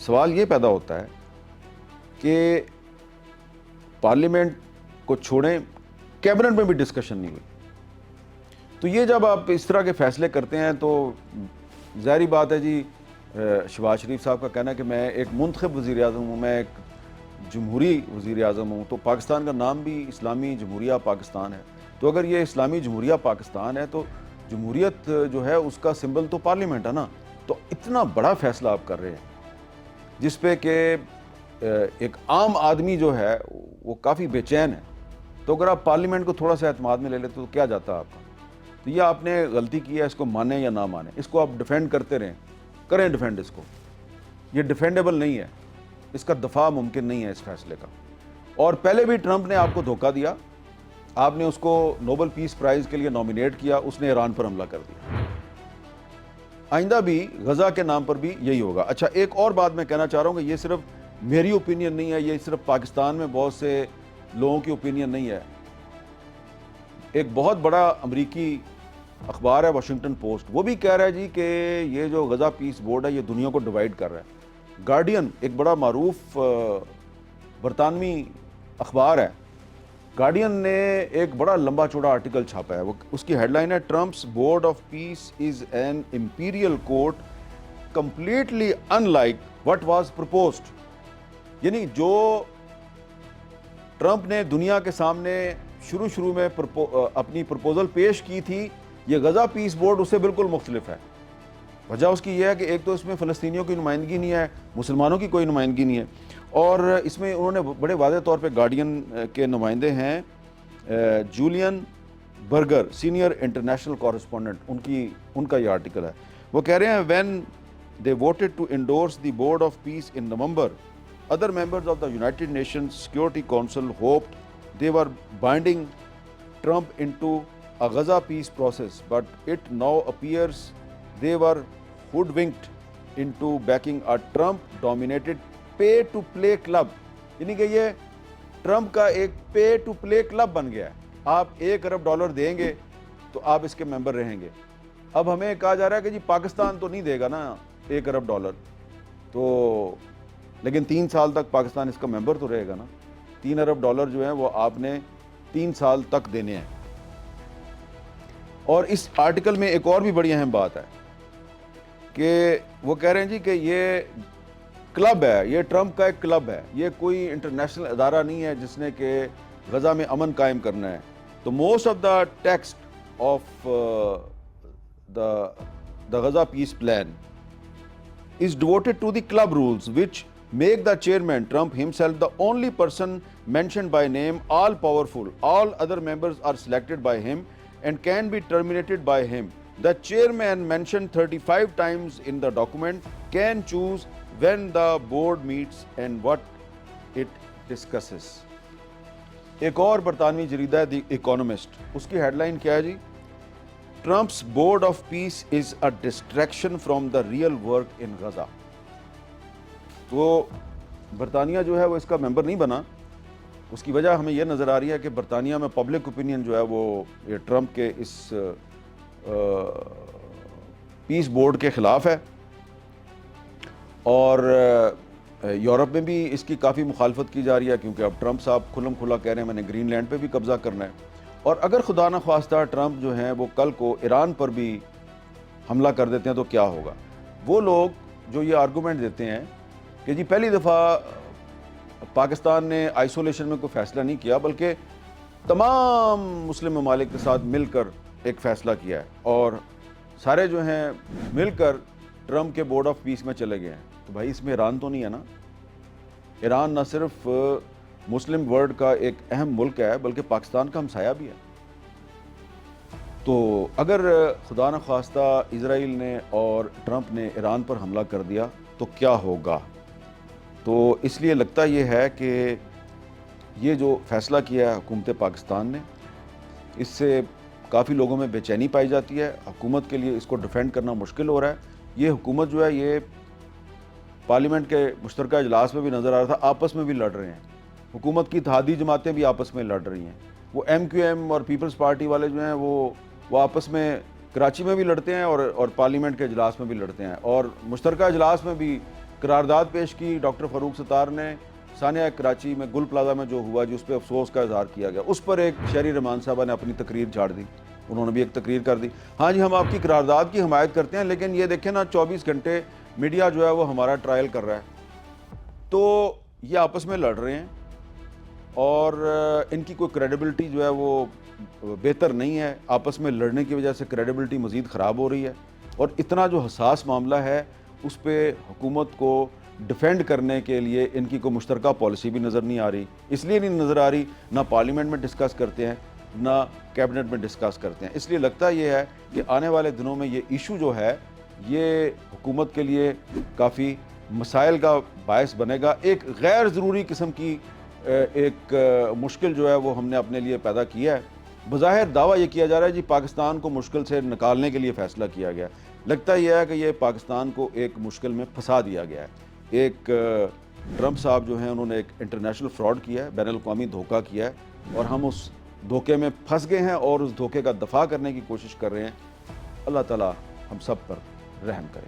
سوال یہ پیدا ہوتا ہے کہ پارلیمنٹ کو چھوڑیں، کیبنٹ میں بھی ڈسکشن نہیں ہوئی، تو یہ جب آپ اس طرح کے فیصلے کرتے ہیں تو ظاہری بات ہے جی، شہباز شریف صاحب کا کہنا ہے کہ میں ایک منتخب وزیر اعظم ہوں، میں ایک جمہوری وزیر اعظم ہوں، تو پاکستان کا نام بھی اسلامی جمہوریہ پاکستان ہے، تو اگر یہ اسلامی جمہوریہ پاکستان ہے تو جمہوریت جو ہے اس کا سمبل تو پارلیمنٹ ہے نا. تو اتنا بڑا فیصلہ آپ کر رہے ہیں جس پہ کہ ایک عام آدمی جو ہے وہ کافی بے چین ہے، تو اگر آپ پارلیمنٹ کو تھوڑا سا اعتماد میں لے لیتے تو کیا جاتا آپ کا؟ تو یہ آپ نے غلطی کی ہے، اس کو مانیں یا نہ مانیں، اس کو آپ ڈیفینڈ کرتے رہیں، کریں ڈیفینڈ اس کو. یہ ڈیفینڈیبل نہیں ہے، اس کا دفاع ممکن نہیں ہے اس فیصلے کا. اور پہلے بھی ٹرمپ نے آپ کو دھوکہ دیا، آپ نے اس کو نوبل پیس پرائز کے لیے نامینیٹ کیا، اس نے ایران پر حملہ کر دیا. آئندہ بھی غزہ کے نام پر بھی یہی ہوگا. اچھا، ایک اور بات میں کہنا چاہ رہا ہوں کہ یہ صرف میری اوپینین نہیں ہے، یہ صرف پاکستان میں بہت سے لوگوں کی اوپینین نہیں ہے. ایک بہت بڑا امریکی اخبار ہے واشنگٹن پوسٹ، وہ بھی کہہ رہا ہے جی کہ یہ جو غزہ پیس بورڈ ہے یہ دنیا کو ڈیوائیڈ کر رہا ہے. گارڈین ایک بڑا معروف برطانوی اخبار ہے، گارڈین نے ایک بڑا لمبا چوڑا آرٹیکل چھاپا ہے، اس کی ہیڈ لائن ہے Trump's board of peace is an Imperial court completely in like what was proposed. یعنی جو ٹرمپ نے دنیا کے سامنے شروع میں اپنی پرپوزل پیش کی تھی، یہ غزہ پیس بورڈ اس سے بالکل مختلف ہے. وجہ اس کی یہ ہے کہ ایک تو اس میں فلسطینیوں کی نمائندگی نہیں ہے، مسلمانوں کی کوئی نمائندگی نہیں ہے، اور اس میں انہوں نے بڑے واضح طور پہ گارڈین کے نمائندے ہیں Julian Borger, senior international correspondent, ان کا یہ آرٹیکل ہے. وہ کہہ رہے ہیں when they voted to endorse the board of peace in November, other members of the United Nations Security Council hoped they were binding Trump into a Gaza peace process, but it now appears they were hoodwinked into backing a Trump-dominated pay-to-play club. یعنی کہ یہ Trump کا ایک pay to play club بن گیا ہے، آپ $1 ارب دیں گے تو آپ اس کے ممبر رہیں گے. اب ہمیں کہا جا رہا ہے کہ جی پاکستان تو نہیں دے گا نا $1 ارب، تو لیکن 3 سال تک پاکستان اس کا ممبر تو رہے گا نا. $3 ارب جو ہیں وہ آپ نے 3 سال تک دینے ہیں. اور اس آرٹیکل میں ایک اور بھی بڑی اہم بات ہے کہ وہ کہہ رہے ہیں جی کہ یہ کلب ہے، یہ ٹرمپ کا ایک کلب ہے، یہ کوئی انٹرنیشنل ادارہ نہیں ہے جس نے کہ غزہ میں امن قائم کرنا ہے. تو most of the text of the Gaza peace plan is devoted to the club rules, which make the chairman, Trump himself, the only person mentioned by name, all powerful. All other members are selected by him and can be terminated by him. The chairman, mentioned 35 times in the document, can choose when the board meets and what it discusses. ایک اور برطانوی جریدہ ہے دی economist, اس کی head line کیا ہے جی؟ Trump's board of peace is a distraction from the real work in Gaza. تو برطانیہ جو ہے وہ اس کا ممبر نہیں بنا. اس کی وجہ ہمیں یہ نظر آ رہی ہے کہ برطانیہ میں پبلک اوپینین جو ہے وہ یہ ٹرمپ کے اس پیس بورڈ کے خلاف ہے، اور یورپ میں بھی اس کی کافی مخالفت کی جا رہی ہے، کیونکہ اب ٹرمپ صاحب کھلم کھلا کہہ رہے ہیں میں نے گرین لینڈ پہ بھی قبضہ کرنا ہے. اور اگر خدا نہ خواستہ ٹرمپ جو ہیں وہ کل کو ایران پر بھی حملہ کر دیتے ہیں تو کیا ہوگا؟ وہ لوگ جو یہ آرگومنٹ دیتے ہیں کہ جی پہلی دفعہ پاکستان نے آئسولیشن میں کوئی فیصلہ نہیں کیا بلکہ تمام مسلم ممالک کے ساتھ مل کر ایک فیصلہ کیا ہے، اور سارے جو ہیں مل کر ٹرمپ کے بورڈ آف پیس میں چلے گئے ہیں، تو بھائی اس میں ایران تو نہیں ہے نا؟ ایران نہ صرف مسلم ورلڈ کا ایک اہم ملک ہے بلکہ پاکستان کا ہمسایہ بھی ہے. تو اگر خدا نہ خواستہ اسرائیل نے اور ٹرمپ نے ایران پر حملہ کر دیا تو کیا ہوگا؟ تو اس لیے لگتا یہ ہے کہ یہ جو فیصلہ کیا ہے حکومت پاکستان نے، اس سے کافی لوگوں میں بے چینی پائی جاتی ہے. حکومت کے لیے اس کو ڈیفینڈ کرنا مشکل ہو رہا ہے. یہ حکومت جو ہے یہ پارلیمنٹ کے مشترکہ اجلاس میں بھی نظر آ رہا تھا، آپس میں بھی لڑ رہے ہیں. حکومت کی اتحادی جماعتیں بھی آپس میں لڑ رہی ہیں. وہ ایم کیو ایم اور پیپلز پارٹی والے جو ہیں وہ آپس میں کراچی میں بھی لڑتے ہیں اور پارلیمنٹ کے اجلاس میں بھی لڑتے ہیں، اور مشترکہ اجلاس میں بھی قرارداد پیش کی ڈاکٹر فاروق ستار نے ثانیہ کراچی میں گل پلازا میں جو ہوا جس پہ افسوس کا اظہار کیا گیا، اس پر ایک شہری رحمان صاحبہ نے اپنی تقریر جھاڑ دی، انہوں نے بھی ایک تقریر کر دی، ہاں جی ہم آپ کی قرارداد کی حمایت کرتے ہیں لیکن یہ دیکھیں نا 24 گھنٹے میڈیا جو ہے وہ ہمارا ٹرائل کر رہا ہے۔ تو یہ آپس میں لڑ رہے ہیں اور ان کی کوئی کریڈیبلٹی جو ہے وہ بہتر نہیں ہے، آپس میں لڑنے کی وجہ سے کریڈیبلٹی مزید خراب ہو رہی ہے، اور اتنا جو حساس معاملہ ہے اس پہ حکومت کو ڈیفینڈ کرنے کے لیے ان کی کوئی مشترکہ پالیسی بھی نظر نہیں آ رہی، اس لیے نہیں نظر آ رہی، نہ پارلیمنٹ میں ڈسکس کرتے ہیں نہ کیبنٹ میں ڈسکس کرتے ہیں۔ اس لیے لگتا یہ ہے کہ آنے والے دنوں میں یہ ایشو جو ہے یہ حکومت کے لیے کافی مسائل کا باعث بنے گا۔ ایک غیر ضروری قسم کی ایک مشکل جو ہے وہ ہم نے اپنے لیے پیدا کیا ہے۔ بظاہر دعویٰ یہ کیا جا رہا ہے جی پاکستان کو مشکل سے نکالنے کے لیے فیصلہ کیا گیا، لگتا یہ ہے کہ یہ پاکستان کو ایک مشکل میں پھنسا دیا گیا ہے۔ ایک ٹرمپ صاحب جو ہیں انہوں نے ایک انٹرنیشنل فراڈ کیا ہے، بین الاقوامی دھوکہ کیا ہے، اور ہم اس دھوکے میں پھنس گئے ہیں اور اس دھوکے کا دفاع کرنے کی کوشش کر رہے ہیں۔ اللہ تعالیٰ ہم سب پر رحم کرے۔